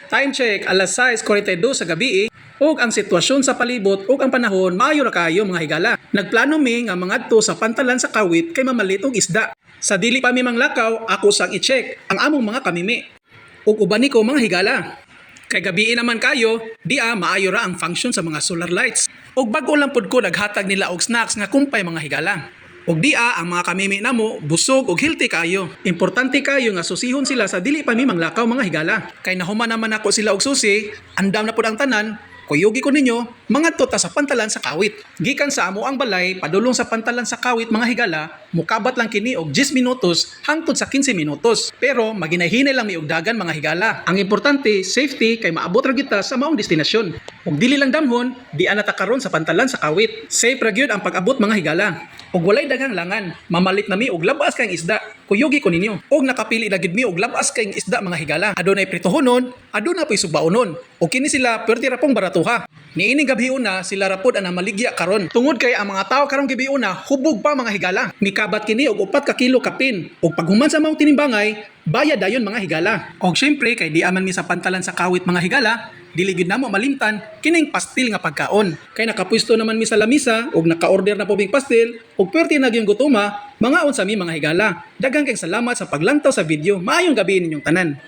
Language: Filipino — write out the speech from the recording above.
Time check, alas 6:42 sa gabi ug ang sitwasyon sa palibot ug ang panahon maayo ra kayo mga higala. Nagplano mi nga mangadto sa pantalan sa Kawit kay mamalit og isda. Sa dili pa mi manglakaw, ako sang i-check ang among mga kamimi. Ug uban niko mga higala. Kay gabi naman kayo, maayo ra ang function sa mga solar lights. Ug bago lang pud ko naghatag nila og snacks nga kumpay mga higala. Ug ang mga kamimi namo busog ug healthy kayo. Importante kayo nga susihon sila sa dili pa mi manglakaw mga higala. Kay nahuman naman ako sila og susi, andam na pud ang tanan. Kuyugi ko ninyo, mga tota sa pantalan sa Kawit. Gikan sa amo ang balay, padulong sa pantalan sa Kawit mga higala, mukabat lang kini og 10 minutos hangtod sa 15 minutos. Pero maginahinay lang mi og dagan mga higala. Ang importante, safety kay maabot ra kita sa maong destinasyon. Ug dili lang damhon, nata karon sa pantalan sa Kawit. Safe ra gyud ang pag-abot mga higala. Ug walay daghang langan, mamalit na mi og labas kayong isda. Kuyugi ko ninyo. Ug nakapili na gid mi og labas kayong isda mga higala. Adunay pritohonon, aduna pay sugbaonon. Ug kini sila perti ra pong baratuha. Niining gabi una sila rapod ang maligya karon. Tungod kay ang mga tao karong gabi una hubog pa mga higala. Mikabat kini og 4 ka kilo kapin. Ug paghuman sa maong tinimbangay, bayad dayon mga higala. Og syempre kay di aman mi sa pantalan sa Kawit mga higala, dili gid namo malimtan kining pastil nga pagkaon. Kay nakapwesto naman mi sa lamisa ug naka-order na po bing pastil ug perti na gyud gutuma, mga unsa mi mga higala. Daghang kay salamat sa paglantaw sa video. Maayong gabi ninyong tanan.